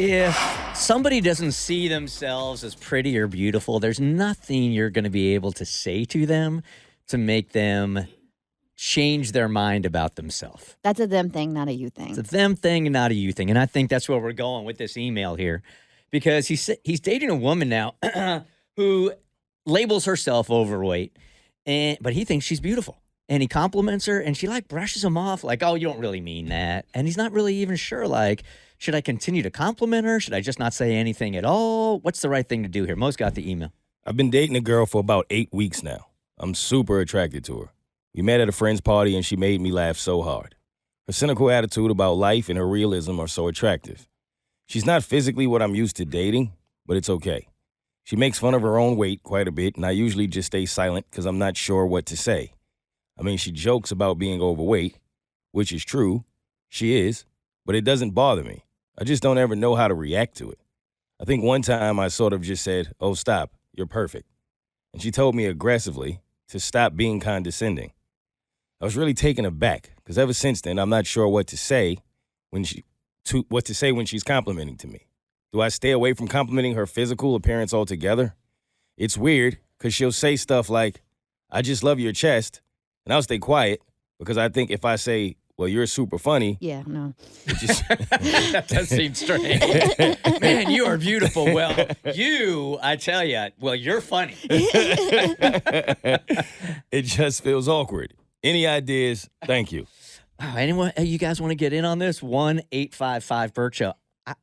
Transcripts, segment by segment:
If somebody doesn't see themselves as pretty or beautiful, there's nothing you're going to be able to say to them to make them change their mind about themselves. That's a them thing, not a you thing. It's a them thing and not a you thing. And I think that's where we're going with this email here, because he's dating a woman now who labels herself overweight, but he thinks she's beautiful. And he compliments her, and she, like, brushes him off like, oh, you don't really mean that. And he's not really even sure, like, should I continue to compliment her? Should I just not say anything at all? What's the right thing to do here? Mo's got the email. I've been dating a girl for about 8 weeks now. I'm super attracted to her. We met at a friend's party, and she made me laugh so hard. Her cynical attitude about life and her realism are so attractive. She's not physically what I'm used to dating, but it's okay. She makes fun of her own weight quite a bit, and I usually just stay silent because I'm not sure what to say. I mean, she jokes about being overweight, which is true. She is, but it doesn't bother me. I just don't ever know how to react to it. I think one time I sort of just said, oh, stop, you're perfect. And she told me aggressively to stop being condescending. I was really taken aback because ever since then, I'm not sure what to say when she's complimenting to me. Do I stay away from complimenting her physical appearance altogether? It's weird because she'll say stuff like, I just love your chest. And I'll stay quiet because I think if I say, well, you're super funny. Yeah, no. That does seem strange. Man, you are beautiful. Well, I tell you, well, you're funny. It just feels awkward. Any ideas? Thank you. Oh, anyone, you guys want to get in on this? 1-855-BERT Show.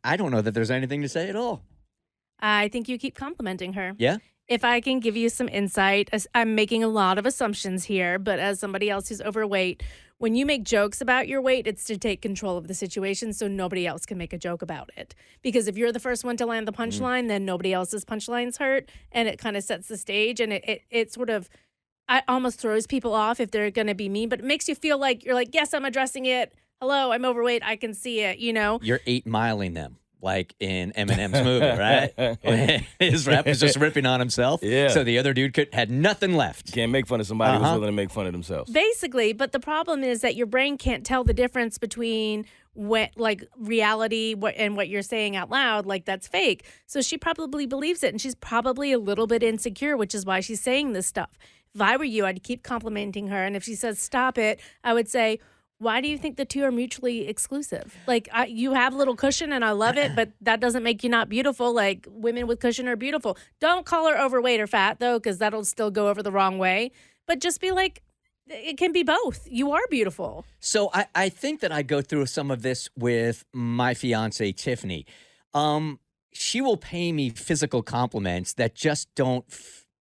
I don't know that there's anything to say at all. I think you keep complimenting her. Yeah? If I can give you some insight, I'm making a lot of assumptions here, but as somebody else who's overweight, when you make jokes about your weight, it's to take control of the situation so nobody else can make a joke about it. Because if you're the first one to land the punchline, then nobody else's punchlines hurt, and it kind of sets the stage, and it sort of almost throws people off if they're going to be mean, but it makes you feel like you're like, yes, I'm addressing it. Hello, I'm overweight. I can see it, you know? You're 8-miling them. Like in Eminem's movie, right? When his rap was just ripping on himself. Yeah. So the other dude had nothing left. Can't make fun of somebody who's willing to make fun of themselves. Basically, but the problem is that your brain can't tell the difference between reality and what you're saying out loud, like that's fake. So she probably believes it, and she's probably a little bit insecure, which is why she's saying this stuff. If I were you, I'd keep complimenting her, and if she says stop it, I would say, why do you think the two are mutually exclusive? Like, you have a little cushion, and I love it, but that doesn't make you not beautiful. Like, women with cushion are beautiful. Don't call her overweight or fat, though, because that'll still go over the wrong way. But just be like, it can be both. You are beautiful. So I think that I go through some of this with my fiance, Tiffany. She will pay me physical compliments that just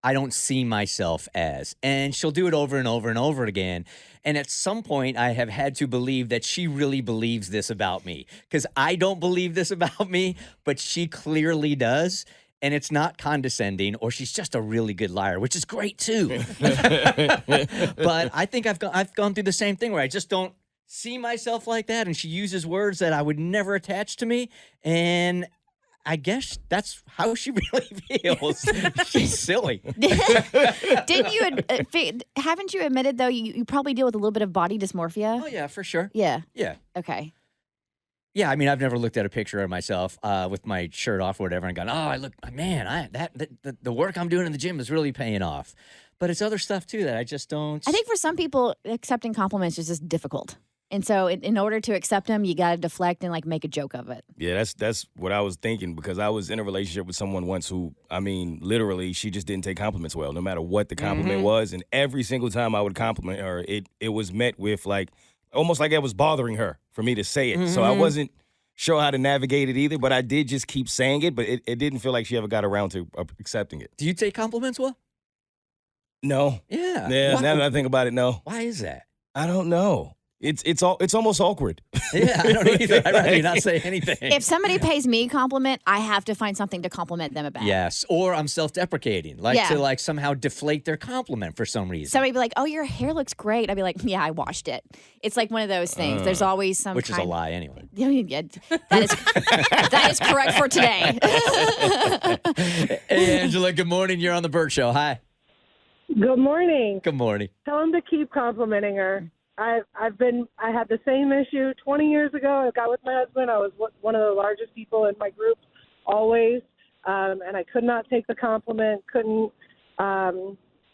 I don't see myself as. And she'll do it over and over and over again. And at some point, I have had to believe that she really believes this about me. Because I don't believe this about me, but she clearly does. And it's not condescending, or she's just a really good liar, which is great too. But I think I've gone through the same thing where I just don't see myself like that. And she uses words that I would never attach to me. And I guess that's how she really feels. She's silly. Haven't you admitted, though, you probably deal with a little bit of body dysmorphia? Oh, yeah, for sure. Yeah. Yeah. Okay. Yeah, I mean, I've never looked at a picture of myself with my shirt off or whatever and gone, oh, I look, man, the work I'm doing in the gym is really paying off. But it's other stuff, too, that I just don't. I think for some people, accepting compliments is just difficult. And so in order to accept them, you got to deflect and, like, make a joke of it. Yeah, that's what I was thinking, because I was in a relationship with someone once who, I mean, literally, she just didn't take compliments well, no matter what the compliment was. And every single time I would compliment her, it was met with, like, almost like it was bothering her for me to say it. So I wasn't sure how to navigate it either, but I did just keep saying it, but it didn't feel like she ever got around to accepting it. Do you take compliments well? No. Yeah. Yeah, now that I think about it, no. Why is that? I don't know. It's almost awkward. Yeah, I don't either. I'd rather you not say anything. If somebody pays me a compliment, I have to find something to compliment them about. Yes, or I'm self-deprecating, to somehow deflate their compliment for some reason. Somebody be like, "Oh, your hair looks great." I'd be like, "Yeah, I washed it." It's like one of those things. There's always some which is a lie anyway. Yeah, that is correct for today. Hey, Angela, good morning. You're on the Bert Show. Hi. Good morning. Good morning. Tell him to keep complimenting her. I had the same issue 20 years ago. I got with my husband. I was one of the largest people in my group always, and I could not take the compliment. Couldn't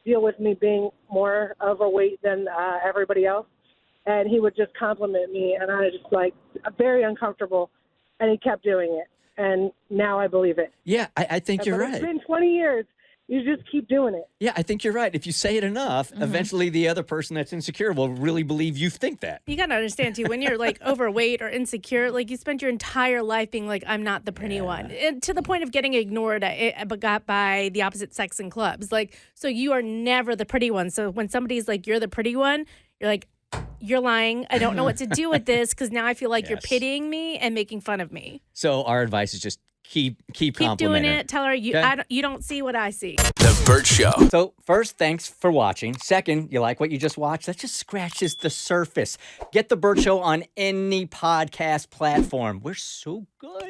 deal with me being more overweight than everybody else. And he would just compliment me, and I was just like very uncomfortable. And he kept doing it, and now I believe it. Yeah, I think you're right. It's been 20 years. You just keep doing it. Yeah, I think you're right. If you say it enough, eventually the other person that's insecure will really believe you think that. You got to understand, too, when you're like overweight or insecure, like you spent your entire life being like, I'm not the pretty one. And to the point of getting ignored by the opposite sex in clubs. Like, so you are never the pretty one. So when somebody's like, you're the pretty one, you're like, you're lying. I don't know what to do with this because now I feel like you're pitying me and making fun of me. So our advice is just keep doing complimenting her. it. Tell her you don't see what I see. The Bert Show. So first, thanks for watching. Second, you like what you just watched? That just scratches the surface. Get the Bert Show on any podcast platform. We're so good.